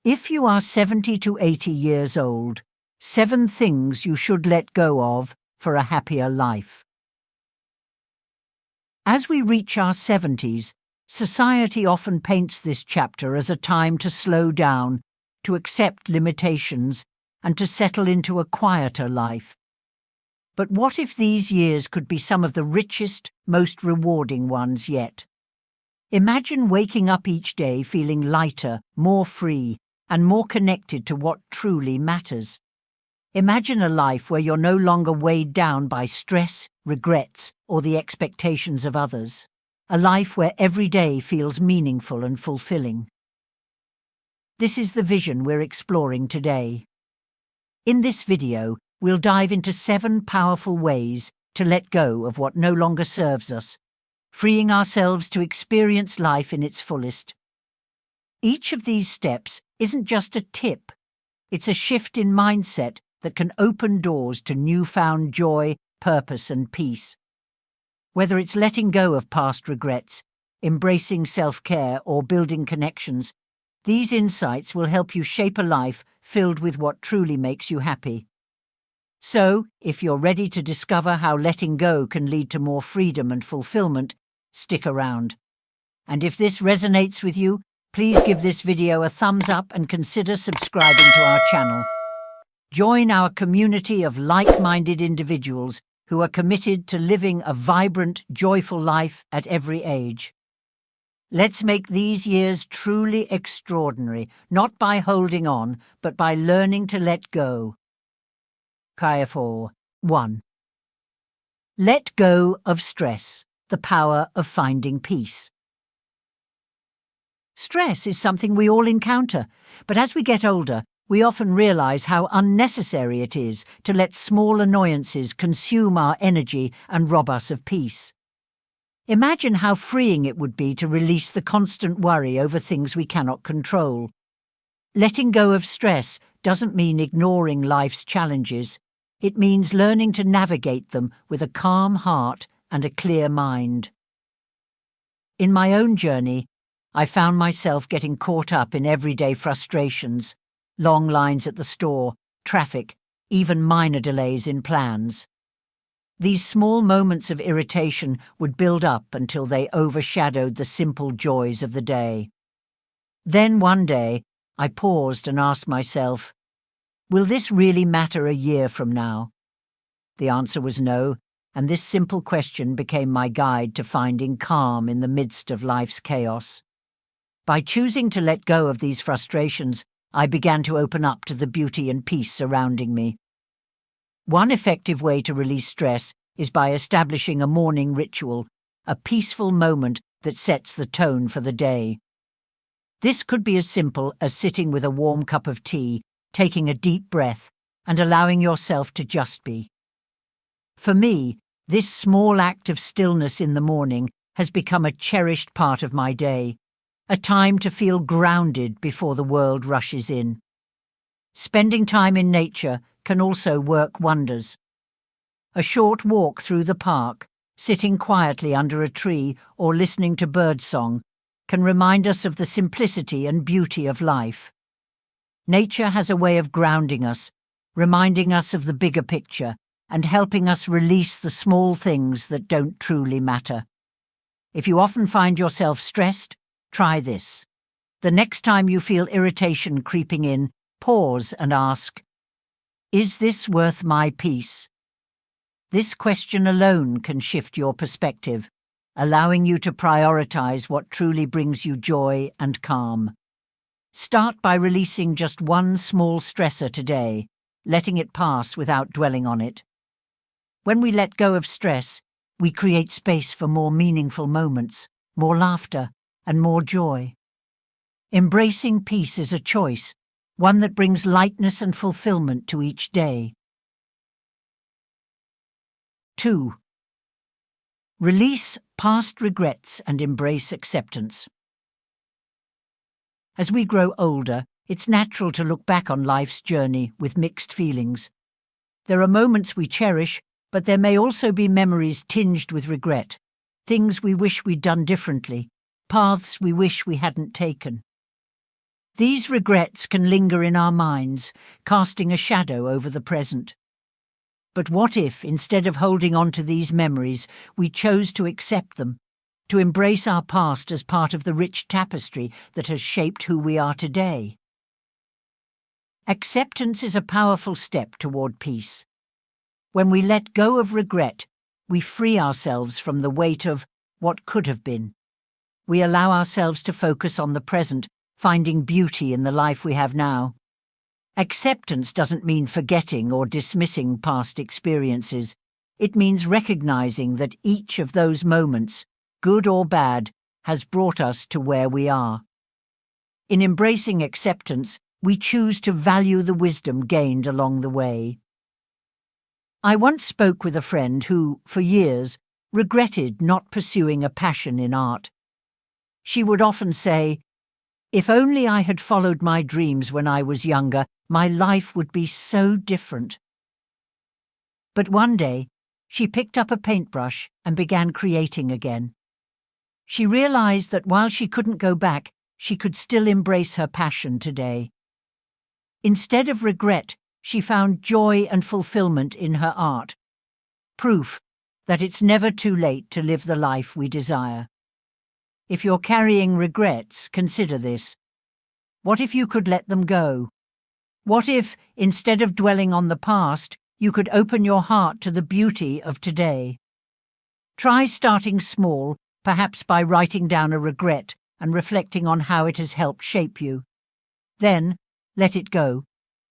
If you are 70 to 80 years old, 7 things you should let go of for a happier life. As we reach our 70s, society often paints this chapter as a time to slow down, to accept limitations, and to settle into a quieter life. But what if these years could be some of the richest, most rewarding ones yet? Imagine waking up each day feeling lighter, more free, and more connected to what truly matters. Imagine a life where you're no longer weighed down by stress, regrets, or the expectations of others. A life where every day feels meaningful and fulfilling. This is the vision we're exploring today. In this video, we'll dive into 7 powerful ways to let go of what no longer serves us, freeing ourselves to experience life in its fullest. Each of these steps isn't just a tip, it's a shift in mindset that can open doors to newfound joy, purpose, and peace. Whether it's letting go of past regrets, embracing self-care, or building connections, these insights will help you shape a life filled with what truly makes you happy. So, if you're ready to discover how letting go can lead to more freedom and fulfillment, stick around. And if this resonates with you, please give this video a thumbs up and consider subscribing to our channel. Join our community of like-minded individuals who are committed to living a vibrant, joyful life at every age. Let's make these years truly extraordinary, not by holding on, but by learning to let go. Kaya 4. 1. Let go of stress, the power of finding peace. Stress is something we all encounter, but as we get older, we often realize how unnecessary it is to let small annoyances consume our energy and rob us of peace. Imagine how freeing it would be to release the constant worry over things we cannot control. Letting go of stress doesn't mean ignoring life's challenges. It means learning to navigate them with a calm heart and a clear mind. In my own journey, I found myself getting caught up in everyday frustrations, long lines at the store, traffic, even minor delays in plans. These small moments of irritation would build up until they overshadowed the simple joys of the day. Then one day, I paused and asked myself, will this really matter a year from now? The answer was no, and this simple question became my guide to finding calm in the midst of life's chaos. By choosing to let go of these frustrations, I began to open up to the beauty and peace surrounding me. One effective way to release stress is by establishing a morning ritual, a peaceful moment that sets the tone for the day. This could be as simple as sitting with a warm cup of tea, taking a deep breath, and allowing yourself to just be. For me, this small act of stillness in the morning has become a cherished part of my day, a time to feel grounded before the world rushes in. Spending time in nature can also work wonders. A short walk through the park, sitting quietly under a tree or listening to birdsong, can remind us of the simplicity and beauty of life. Nature has a way of grounding us, reminding us of the bigger picture, and helping us release the small things that don't truly matter. If you often find yourself stressed, try this. The next time you feel irritation creeping in, pause and ask, is this worth my peace? This question alone can shift your perspective, allowing you to prioritize what truly brings you joy and calm. Start by releasing just one small stressor today, letting it pass without dwelling on it. When we let go of stress, we create space for more meaningful moments, more laughter, and more joy. Embracing peace is a choice, one that brings lightness and fulfillment to each day. 2. Release past regrets and embrace acceptance. As we grow older, it's natural to look back on life's journey with mixed feelings. There are moments we cherish, but there may also be memories tinged with regret, things we wish we'd done differently, paths we wish we hadn't taken. These regrets can linger in our minds, casting a shadow over the present. But what if, instead of holding on to these memories, we chose to accept them, to embrace our past as part of the rich tapestry that has shaped who we are today? Acceptance is a powerful step toward peace. When we let go of regret, we free ourselves from the weight of what could have been. We allow ourselves to focus on the present, finding beauty in the life we have now. Acceptance doesn't mean forgetting or dismissing past experiences. It means recognizing that each of those moments, good or bad, has brought us to where we are. In embracing acceptance, we choose to value the wisdom gained along the way. I once spoke with a friend who, for years, regretted not pursuing a passion in art. She would often say, "If only I had followed my dreams when I was younger, my life would be so different." But one day, she picked up a paintbrush and began creating again. She realized that while she couldn't go back, she could still embrace her passion today. Instead of regret, she found joy and fulfillment in her art. Proof that it's never too late to live the life we desire. If you're carrying regrets, consider this. What if you could let them go? What if, instead of dwelling on the past, you could open your heart to the beauty of today? Try starting small, perhaps by writing down a regret and reflecting on how it has helped shape you. Then, let it go.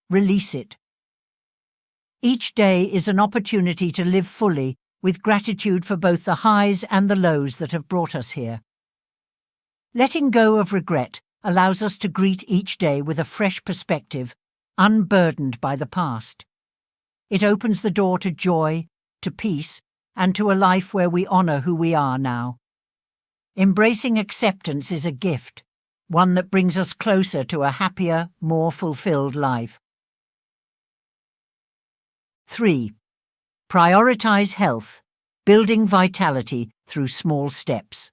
Release it. Each day is an opportunity to live fully, with gratitude for both the highs and the lows that have brought us here. Letting go of regret allows us to greet each day with a fresh perspective, unburdened by the past. It opens the door to joy, to peace, and to a life where we honor who we are now. Embracing acceptance is a gift, one that brings us closer to a happier, more fulfilled life. 3. Prioritize health, building vitality through small steps.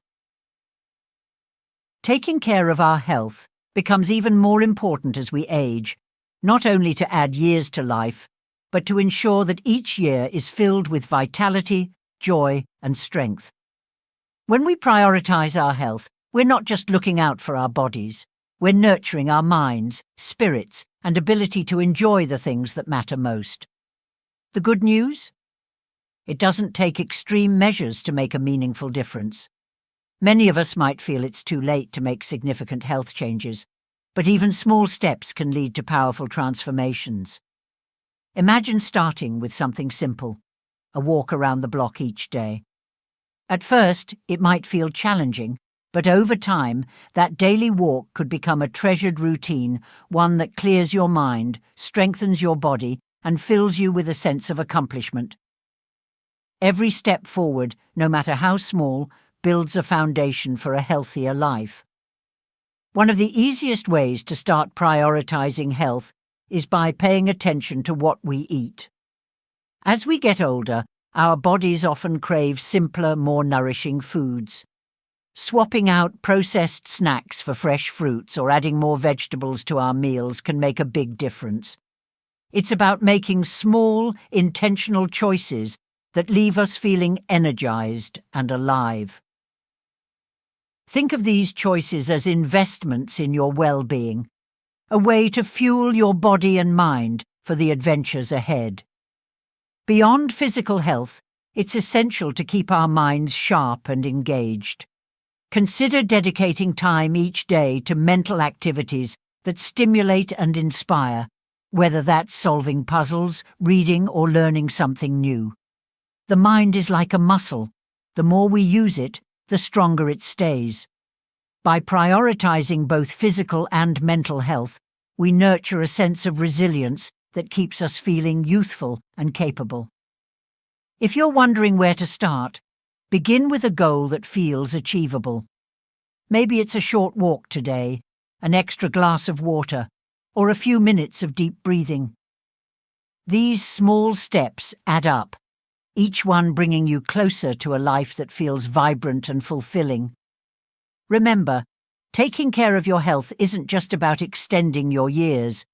Taking care of our health becomes even more important as we age, not only to add years to life, but to ensure that each year is filled with vitality, joy, and strength. When we prioritize our health, we're not just looking out for our bodies. We're nurturing our minds, spirits, and ability to enjoy the things that matter most. The good news? It doesn't take extreme measures to make a meaningful difference. Many of us might feel it's too late to make significant health changes, but even small steps can lead to powerful transformations. Imagine starting with something simple, a walk around the block each day. At first, it might feel challenging, but over time, that daily walk could become a treasured routine, one that clears your mind, strengthens your body, and fills you with a sense of accomplishment. Every step forward, no matter how small, builds a foundation for a healthier life. One of the easiest ways to start prioritizing health is by paying attention to what we eat. As we get older, our bodies often crave simpler, more nourishing foods. Swapping out processed snacks for fresh fruits or adding more vegetables to our meals can make a big difference. It's about making small, intentional choices that leave us feeling energized and alive. Think of these choices as investments in your well-being, a way to fuel your body and mind for the adventures ahead. Beyond physical health, it's essential to keep our minds sharp and engaged. Consider dedicating time each day to mental activities that stimulate and inspire, whether that's solving puzzles, reading, or learning something new. The mind is like a muscle. The more we use it, the stronger it stays. By prioritizing both physical and mental health, we nurture a sense of resilience that keeps us feeling youthful and capable. If you're wondering where to start, begin with a goal that feels achievable. Maybe it's a short walk today, an extra glass of water, or a few minutes of deep breathing. These small steps add up, each one bringing you closer to a life that feels vibrant and fulfilling. Remember, Taking care of your health isn't just about extending your years.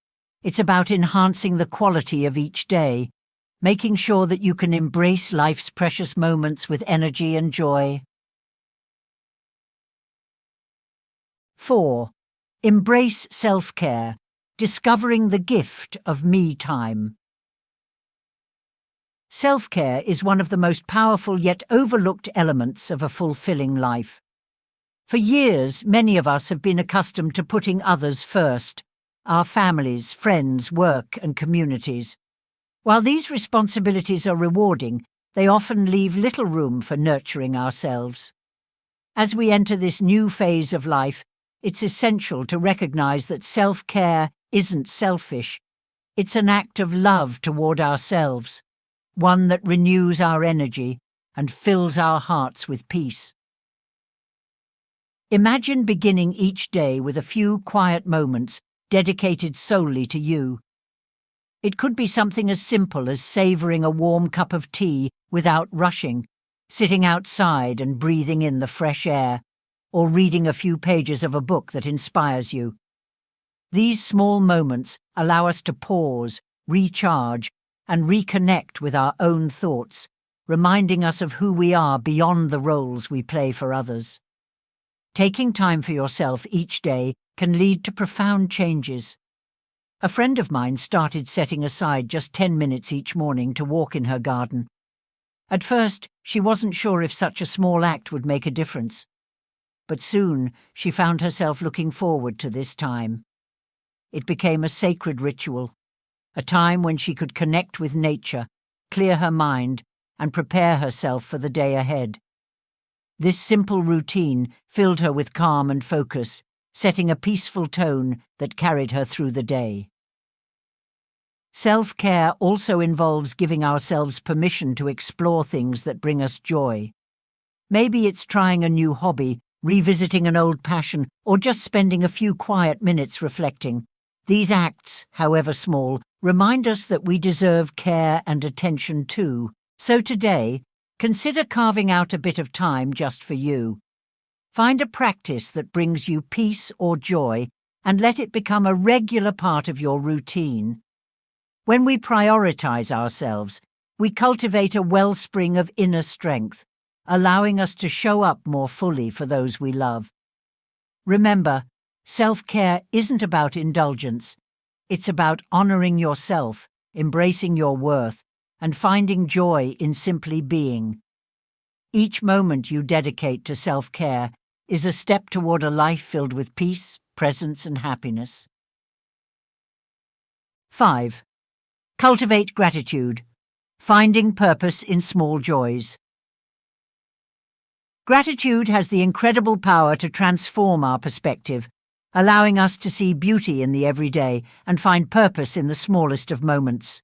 It's about enhancing the quality of each day, making sure that you can embrace life's precious moments with energy and joy. 4. Embrace self-care, discovering the gift of me time. Self-care is one of the most powerful yet overlooked elements of a fulfilling life. For years, many of us have been accustomed to putting others first, our families, friends, work, and communities. While these responsibilities are rewarding, they often leave little room for nurturing ourselves. As we enter this new phase of life, it's essential to recognize that self-care isn't selfish. It's an act of love toward ourselves, one that renews our energy and fills our hearts with peace. Imagine beginning each day with a few quiet moments dedicated solely to you. It could be something as simple as savoring a warm cup of tea without rushing, sitting outside and breathing in the fresh air, or reading a few pages of a book that inspires you. These small moments allow us to pause, recharge, and reconnect with our own thoughts, reminding us of who we are beyond the roles we play for others. Taking time for yourself each day can lead to profound changes. A friend of mine started setting aside just 10 minutes each morning to walk in her garden. At first, she wasn't sure if such a small act would make a difference. But soon, she found herself looking forward to this time. It became a sacred ritual, a time when she could connect with nature, clear her mind, and prepare herself for the day ahead. This simple routine filled her with calm and focus, setting a peaceful tone that carried her through the day. Self-care also involves giving ourselves permission to explore things that bring us joy. Maybe it's trying a new hobby, revisiting an old passion, or just spending a few quiet minutes reflecting. These acts, however small, remind us that we deserve care and attention too. So today, consider carving out a bit of time just for you. Find a practice that brings you peace or joy and let it become a regular part of your routine. When we prioritize ourselves, we cultivate a wellspring of inner strength, allowing us to show up more fully for those we love. Remember, self-care isn't about indulgence. It's about honoring yourself, embracing your worth, and finding joy in simply being. Each moment you dedicate to self-care is a step toward a life filled with peace, presence, and happiness. 5. Cultivate gratitude, finding purpose in small joys. Gratitude has the incredible power to transform our perspective, allowing us to see beauty in the everyday and find purpose in the smallest of moments.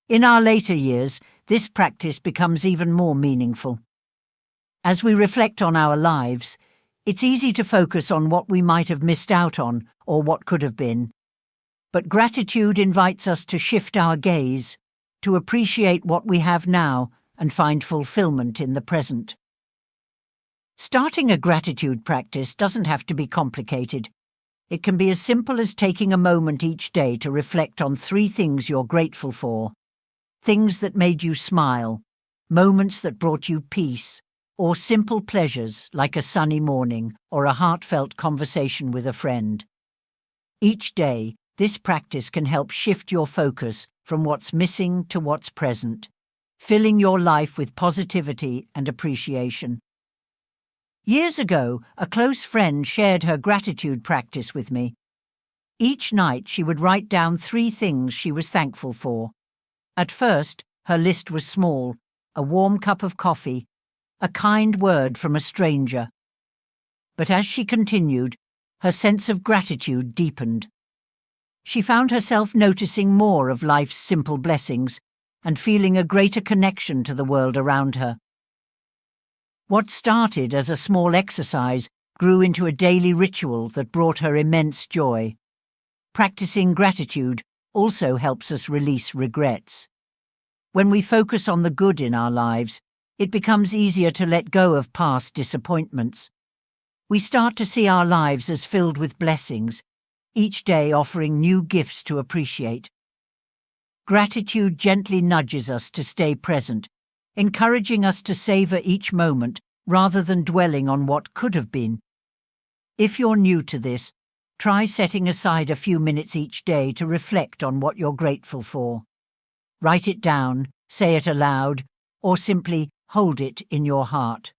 In our later years, this practice becomes even more meaningful. As we reflect on our lives, it's easy to focus on what we might have missed out on or what could have been. But gratitude invites us to shift our gaze, to appreciate what we have now and find fulfillment in the present. Starting a gratitude practice doesn't have to be complicated. It can be as simple as taking a moment each day to reflect on 3 things you're grateful for. Things that made you smile, moments that brought you peace, or simple pleasures like a sunny morning or a heartfelt conversation with a friend. Each day, this practice can help shift your focus from what's missing to what's present, filling your life with positivity and appreciation. Years ago, a close friend shared her gratitude practice with me. Each night she would write down 3 things she was thankful for. At first, her list was small: a warm cup of coffee, a kind word from a stranger. But as she continued, her sense of gratitude deepened. She found herself noticing more of life's simple blessings and feeling a greater connection to the world around her. What started as a small exercise grew into a daily ritual that brought her immense joy. Practicing gratitude also helps us release regrets. When we focus on the good in our lives, it becomes easier to let go of past disappointments. we start to see our lives as filled with blessings, each day offering new gifts to appreciate. Gratitude gently nudges us to stay present, encouraging us to savor each moment rather than dwelling on what could have been. If you're new to this, try setting aside a few minutes each day to reflect on what you're grateful for. Write it down, say it aloud, or simply hold it in your heart.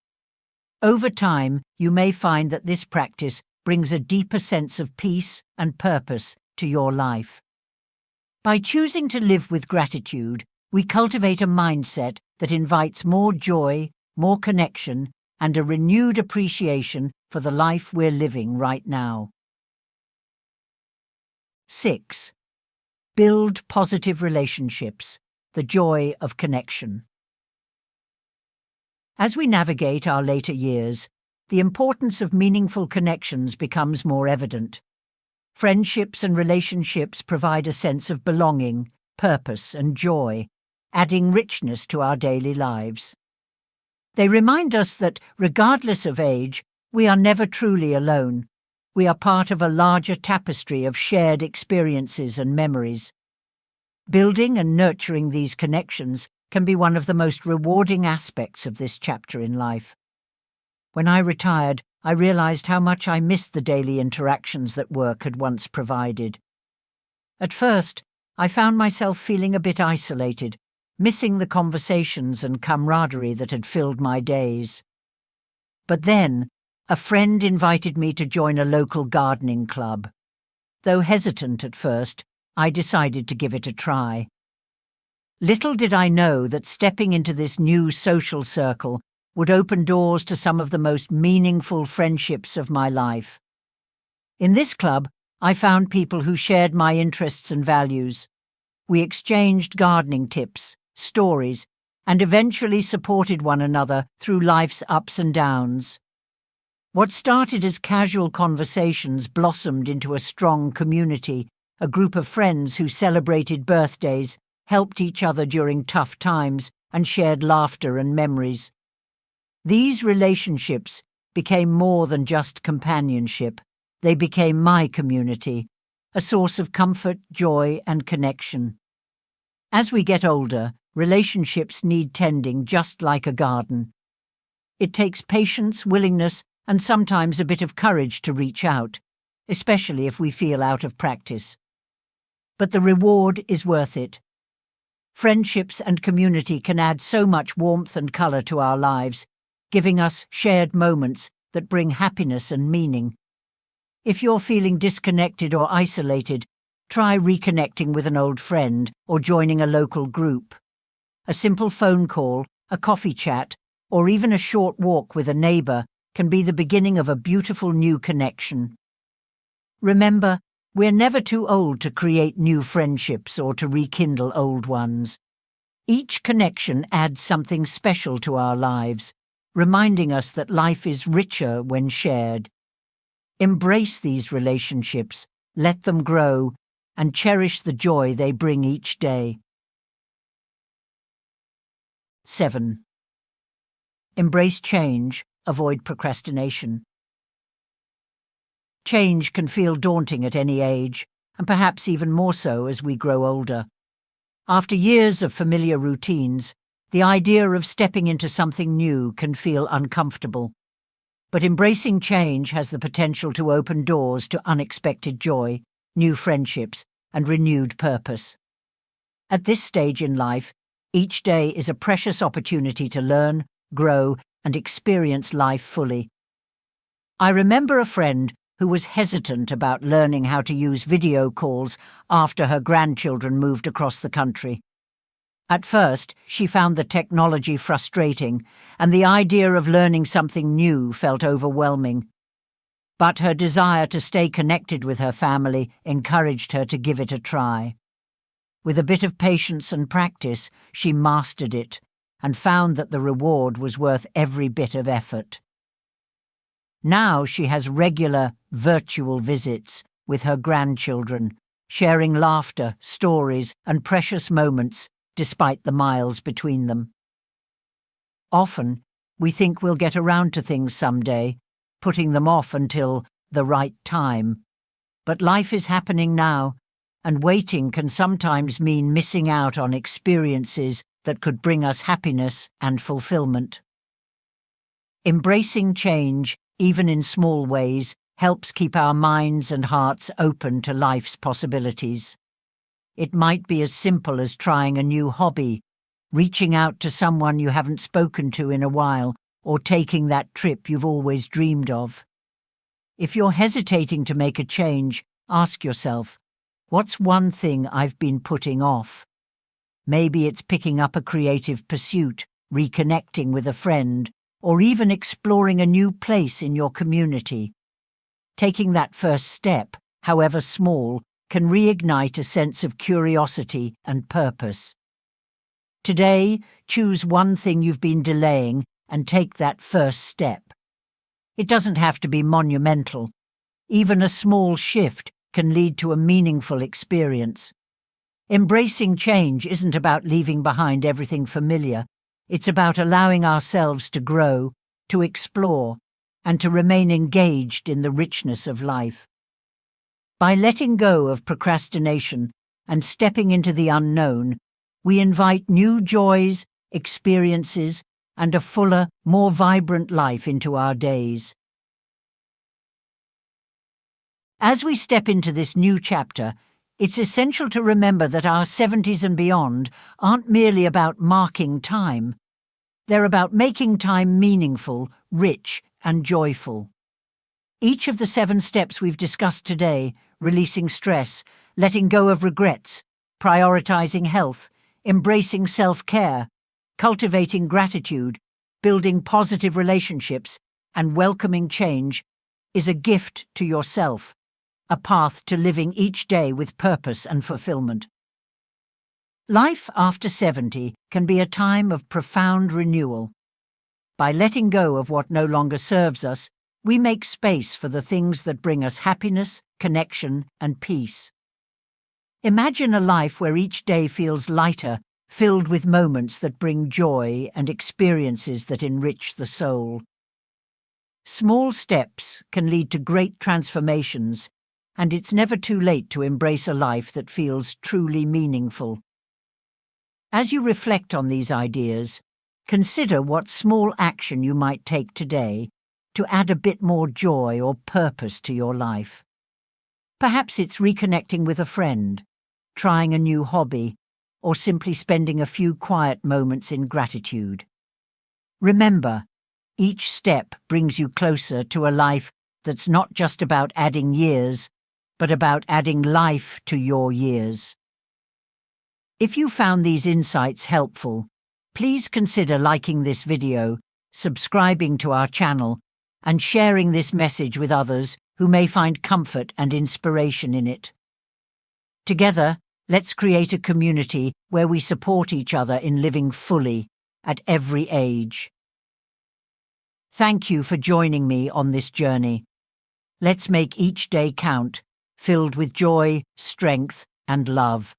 Over time, you may find that this practice brings a deeper sense of peace and purpose to your life. By choosing to live with gratitude, we cultivate a mindset that invites more joy, more connection, and a renewed appreciation for the life we're living right now. 6. Build positive relationships, the joy of connection. As we navigate our later years, the importance of meaningful connections becomes more evident. Friendships and relationships provide a sense of belonging, purpose, and joy, adding richness to our daily lives. They remind us that, regardless of age, we are never truly alone. We are part of a larger tapestry of shared experiences and memories. Building and nurturing these connections can be one of the most rewarding aspects of this chapter in life. When I retired, I realized how much I missed the daily interactions that work had once provided. At first, I found myself feeling a bit isolated, missing the conversations and camaraderie that had filled my days. But then, a friend invited me to join a local gardening club. Though hesitant at first, I decided to give it a try. Little did I know that stepping into this new social circle would open doors to some of the most meaningful friendships of my life. In this club, I found people who shared my interests and values. We exchanged gardening tips, stories, and eventually supported one another through life's ups and downs. What started as casual conversations blossomed into a strong community, a group of friends who celebrated birthdays, helped each other during tough times, and shared laughter and memories. These relationships became more than just companionship. They became my community, a source of comfort, joy, and connection. As we get older, relationships need tending just like a garden. It takes patience, willingness, and sometimes a bit of courage to reach out, especially if we feel out of practice. But the reward is worth it. Friendships and community can add so much warmth and colour to our lives, giving us shared moments that bring happiness and meaning. If you're feeling disconnected or isolated, try reconnecting with an old friend or joining a local group. A simple phone call, a coffee chat, or even a short walk with a neighbour can be the beginning of a beautiful new connection. Remember, we're never too old to create new friendships or to rekindle old ones. Each connection adds something special to our lives, reminding us that life is richer when shared. Embrace these relationships, let them grow, and cherish the joy they bring each day. 7. Embrace change, avoid procrastination. Change can feel daunting at any age, and perhaps even more so as we grow older. After years of familiar routines, the idea of stepping into something new can feel uncomfortable. But embracing change has the potential to open doors to unexpected joy, new friendships, and renewed purpose. At this stage in life, each day is a precious opportunity to learn, grow, and experience life fully. I remember a friend who was hesitant about learning how to use video calls after her grandchildren moved across the country. At first, she found the technology frustrating, and the idea of learning something new felt overwhelming. But her desire to stay connected with her family encouraged her to give it a try. With a bit of patience and practice, she mastered it, and found that the reward was worth every bit of effort. Now she has regular, virtual visits with her grandchildren, sharing laughter, stories, and precious moments despite the miles between them. Often, we think we'll get around to things someday, putting them off until the right time. But life is happening now, and waiting can sometimes mean missing out on experiences that could bring us happiness and fulfillment. Embracing change, even in small ways, helps keep our minds and hearts open to life's possibilities. It might be as simple as trying a new hobby, reaching out to someone you haven't spoken to in a while, or taking that trip you've always dreamed of. If you're hesitating to make a change, ask yourself, what's one thing I've been putting off? Maybe it's picking up a creative pursuit, reconnecting with a friend, or even exploring a new place in your community. Taking that first step, however small, can reignite a sense of curiosity and purpose. Today, choose one thing you've been delaying and take that first step. It doesn't have to be monumental. Even a small shift can lead to a meaningful experience. Embracing change isn't about leaving behind everything familiar. It's about allowing ourselves to grow, to explore, and to remain engaged in the richness of life. By letting go of procrastination and stepping into the unknown, we invite new joys, experiences, and a fuller, more vibrant life into our days. As we step into this new chapter, it's essential to remember that our 70s and beyond aren't merely about marking time. They're about making time meaningful, rich, and joyful. Each of the 7 steps we've discussed today, releasing stress, letting go of regrets, prioritizing health, embracing self-care, cultivating gratitude, building positive relationships, and welcoming change, is a gift to yourself, a path to living each day with purpose and fulfillment. Life after 70 can be a time of profound renewal. By letting go of what no longer serves us, we make space for the things that bring us happiness, connection, and peace. Imagine a life where each day feels lighter, filled with moments that bring joy and experiences that enrich the soul. Small steps can lead to great transformations, and it's never too late to embrace a life that feels truly meaningful. As you reflect on these ideas, consider what small action you might take today to add a bit more joy or purpose to your life. Perhaps it's reconnecting with a friend, trying a new hobby, or simply spending a few quiet moments in gratitude. Remember, each step brings you closer to a life that's not just about adding years, but about adding life to your years. If you found these insights helpful, please consider liking this video, subscribing to our channel, and sharing this message with others who may find comfort and inspiration in it. Together, let's create a community where we support each other in living fully at every age. Thank you for joining me on this journey. Let's make each day count, filled with joy, strength, and love.